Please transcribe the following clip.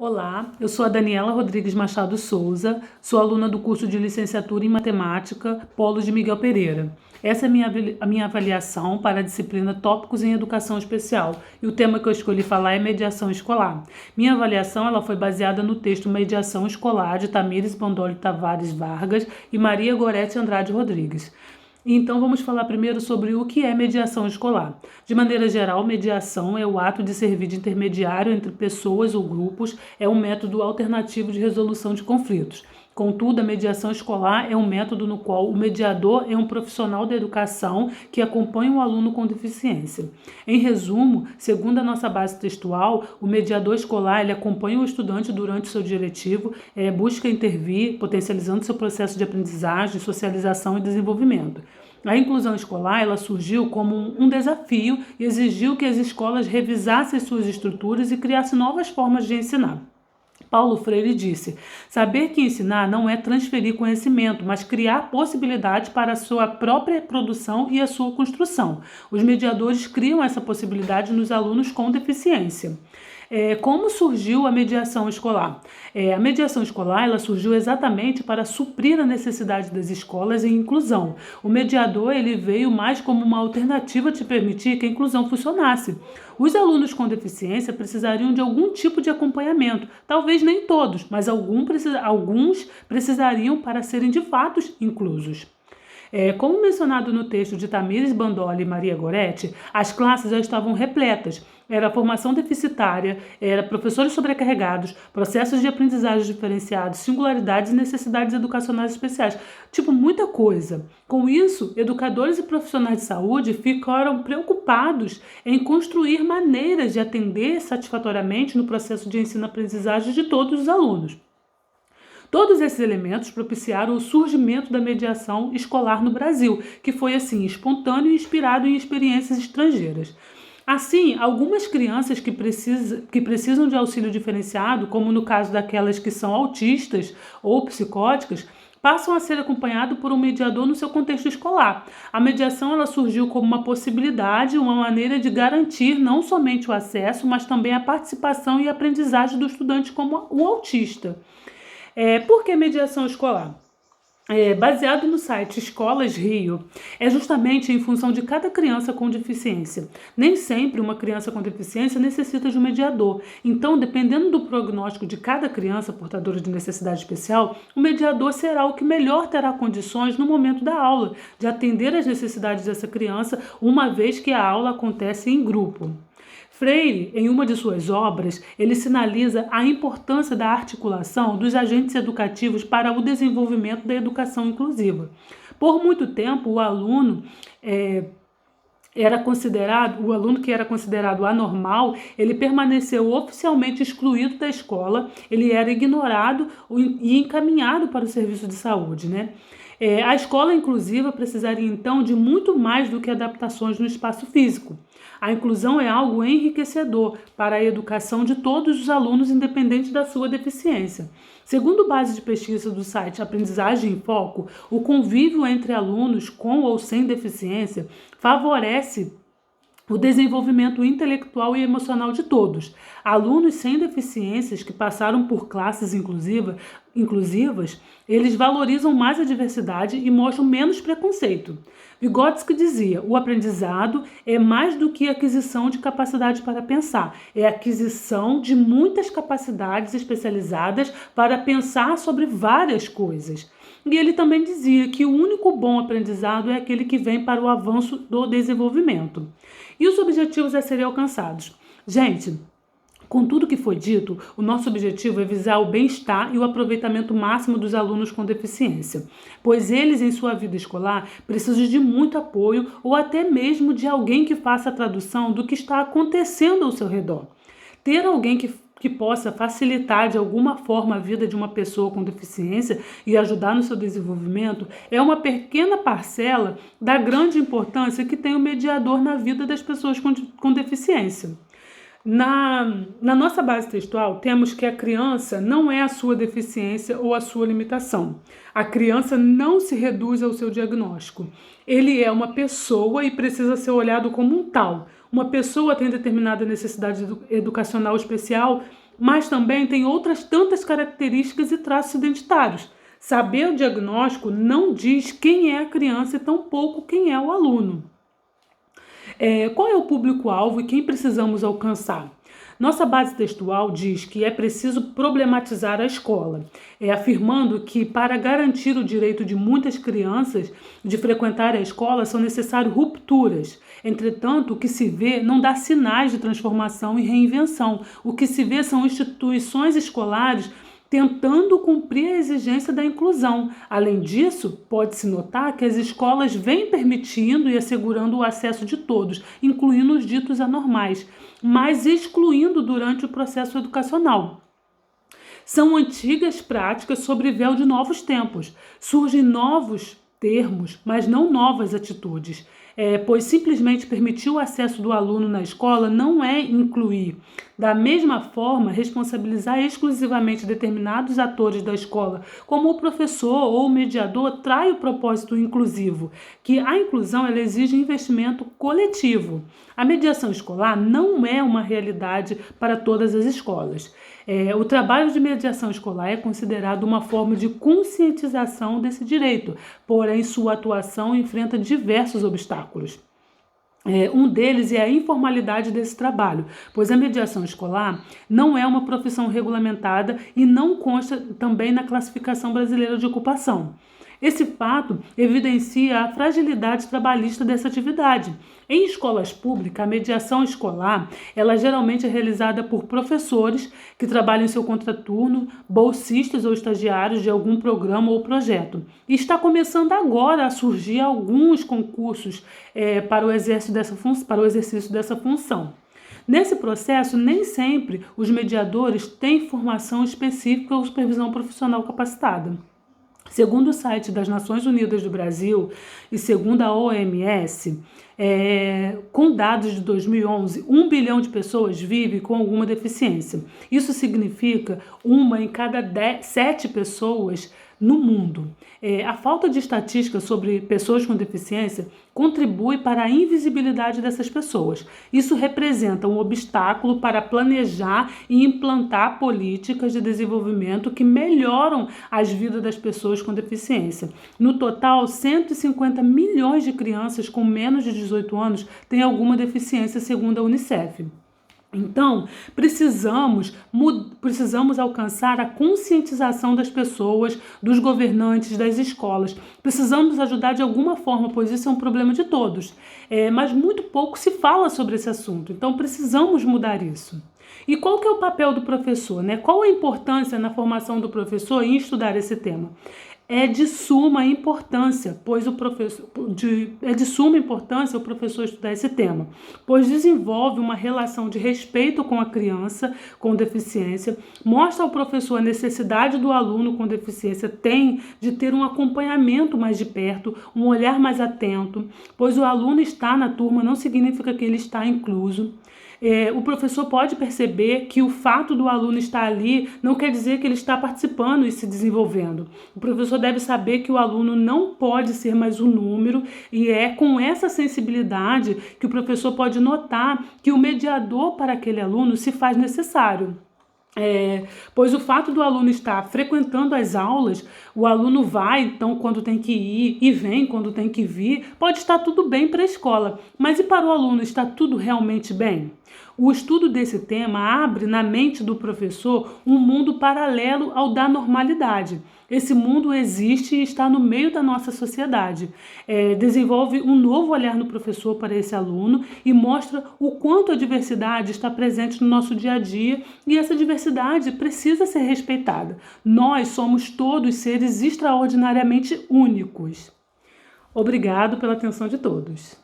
Olá, eu sou a Daniela Rodrigues Machado Souza, sou aluna do curso de licenciatura em Matemática, Polo de Miguel Pereira. Essa é a minha avaliação para a disciplina Tópicos em Educação Especial e o tema que eu escolhi falar é mediação escolar. Minha avaliação ela foi baseada no texto Mediação Escolar de Tamires Bandolli Tavares Vargas e Maria Gorete Andrade Rodrigues. Então vamos falar primeiro sobre o que é mediação escolar. De maneira geral, mediação é o ato de servir de intermediário entre pessoas ou grupos, é um método alternativo de resolução de conflitos. Contudo, a mediação escolar é um método no qual o mediador é um profissional da educação que acompanha o aluno com deficiência. Em resumo, segundo a nossa base textual, o mediador escolar ele acompanha o estudante durante o seu dia letivo, busca intervir, potencializando seu processo de aprendizagem, socialização e desenvolvimento. A inclusão escolar ela surgiu como um desafio e exigiu que as escolas revisassem suas estruturas e criassem novas formas de ensinar. Paulo Freire disse: saber que ensinar não é transferir conhecimento, mas criar possibilidades para a sua própria produção e a sua construção. Os mediadores criam essa possibilidade nos alunos com deficiência. Como surgiu a mediação escolar? A mediação escolar ela surgiu exatamente para suprir a necessidade das escolas em inclusão. O mediador ele veio mais como uma alternativa de permitir que a inclusão funcionasse. Os alunos com deficiência precisariam de algum tipo de acompanhamento, talvez nem todos, mas alguns precisariam para serem de fato inclusos. Como mencionado no texto de Tamires Bandolli e Maria Gorete, as classes já estavam repletas. Era formação deficitária, era professores sobrecarregados, processos de aprendizagem diferenciados, singularidades e necessidades educacionais especiais. Muita coisa. Com isso, educadores e profissionais de saúde ficaram preocupados em construir maneiras de atender satisfatoriamente no processo de ensino-aprendizagem de todos os alunos. Todos esses elementos propiciaram o surgimento da mediação escolar no Brasil, que foi assim espontâneo e inspirado em experiências estrangeiras. Assim, algumas crianças que precisam de auxílio diferenciado, como no caso daquelas que são autistas ou psicóticas, passam a ser acompanhados por um mediador no seu contexto escolar. A mediação ela surgiu como uma possibilidade, uma maneira de garantir não somente o acesso, mas também a participação e aprendizagem do estudante como o autista. Por que mediação escolar? Baseado no site Escolas Rio, é justamente em função de cada criança com deficiência. Nem sempre uma criança com deficiência necessita de um mediador. Então, dependendo do prognóstico de cada criança portadora de necessidade especial, o mediador será o que melhor terá condições no momento da aula, de atender às necessidades dessa criança, uma vez que a aula acontece em grupo. Freire, em uma de suas obras, ele sinaliza a importância da articulação dos agentes educativos para o desenvolvimento da educação inclusiva. Por muito tempo, o aluno que era considerado anormal, ele permaneceu oficialmente excluído da escola, ele era ignorado e encaminhado para o serviço de saúde, né? A escola inclusiva precisaria então de muito mais do que adaptações no espaço físico. A inclusão é algo enriquecedor para a educação de todos os alunos, independente da sua deficiência. Segundo base de pesquisa do site Aprendizagem em Foco, o convívio entre alunos com ou sem deficiência favorece o desenvolvimento intelectual e emocional de todos. Alunos sem deficiências que passaram por classes inclusivas, eles valorizam mais a diversidade e mostram menos preconceito. Vygotsky dizia: o aprendizado é mais do que aquisição de capacidade para pensar, é aquisição de muitas capacidades especializadas para pensar sobre várias coisas. E ele também dizia que o único bom aprendizado é aquele que vem para o avanço do desenvolvimento. E os objetivos a serem alcançados? Gente, com tudo que foi dito, o nosso objetivo é visar o bem-estar e o aproveitamento máximo dos alunos com deficiência, pois eles, em sua vida escolar, precisam de muito apoio ou até mesmo de alguém que faça a tradução do que está acontecendo ao seu redor. Ter alguém que possa facilitar de alguma forma a vida de uma pessoa com deficiência e ajudar no seu desenvolvimento é uma pequena parcela da grande importância que tem o mediador na vida das pessoas com deficiência. Na nossa base textual, temos que a criança não é a sua deficiência ou a sua limitação. A criança não se reduz ao seu diagnóstico. Ele é uma pessoa e precisa ser olhado como um tal. Uma pessoa tem determinada necessidade educacional especial, mas também tem outras tantas características e traços identitários. Saber o diagnóstico não diz quem é a criança e tampouco quem é o aluno. Qual é o público-alvo e quem precisamos alcançar? Nossa base textual diz que é preciso problematizar a escola, afirmando que para garantir o direito de muitas crianças de frequentar a escola são necessárias rupturas. Entretanto, o que se vê não dá sinais de transformação e reinvenção. O que se vê são instituições escolares tentando cumprir a exigência da inclusão. Além disso, pode-se notar que as escolas vêm permitindo e assegurando o acesso de todos, incluindo os ditos anormais, mas excluindo durante o processo educacional. São antigas práticas sobre véu de novos tempos. Surgem novos termos, mas não novas atitudes. Pois simplesmente permitir o acesso do aluno na escola não é incluir. Da mesma forma, responsabilizar exclusivamente determinados atores da escola, como o professor ou o mediador, trai o propósito inclusivo, que a inclusão ela exige investimento coletivo. A mediação escolar não é uma realidade para todas as escolas. O trabalho de mediação escolar é considerado uma forma de conscientização desse direito, porém sua atuação enfrenta diversos obstáculos. Um deles é a informalidade desse trabalho, pois a mediação escolar não é uma profissão regulamentada e não consta também na classificação brasileira de ocupação. Esse fato evidencia a fragilidade trabalhista dessa atividade. Em escolas públicas, a mediação escolar, ela geralmente é realizada por professores que trabalham em seu contraturno, bolsistas ou estagiários de algum programa ou projeto. E está começando agora a surgir alguns concursos para o exercício dessa função. Nesse processo, nem sempre os mediadores têm formação específica ou supervisão profissional capacitada. Segundo o site das Nações Unidas do Brasil e segundo a OMS, com dados de 2011, 1 bilhão de pessoas vive com alguma deficiência. Isso significa 1 em cada 7 pessoas no mundo. A falta de estatísticas sobre pessoas com deficiência contribui para a invisibilidade dessas pessoas. Isso representa um obstáculo para planejar e implantar políticas de desenvolvimento que melhoram as vidas das pessoas com deficiência. No total, 150 milhões de crianças com menos de 18 anos têm alguma deficiência, segundo a Unicef. Então, precisamos alcançar a conscientização das pessoas, dos governantes, das escolas. Precisamos ajudar de alguma forma, pois isso é um problema de todos. Mas muito pouco se fala sobre esse assunto, então precisamos mudar isso. E qual que é o papel do professor, né? Qual a importância na formação do professor em estudar esse tema? É de suma importância, o professor estudar esse tema, pois desenvolve uma relação de respeito com a criança com deficiência, mostra ao professor a necessidade do aluno com deficiência de ter um acompanhamento mais de perto, um olhar mais atento, pois o aluno estar na turma não significa que ele está incluso. O professor pode perceber que o fato do aluno estar ali não quer dizer que ele está participando e se desenvolvendo. O professor deve saber que o aluno não pode ser mais um número e é com essa sensibilidade que o professor pode notar que o mediador para aquele aluno se faz necessário. Pois o fato do aluno estar frequentando as aulas, o aluno vai então quando tem que ir e vem quando tem que vir, pode estar tudo bem para a escola, mas e para o aluno está tudo realmente bem? O estudo desse tema abre na mente do professor um mundo paralelo ao da normalidade. Esse mundo existe e está no meio da nossa sociedade. Desenvolve um novo olhar no professor para esse aluno e mostra o quanto a diversidade está presente no nosso dia a dia e essa diversidade precisa ser respeitada. Nós somos todos seres extraordinariamente únicos. Obrigado pela atenção de todos.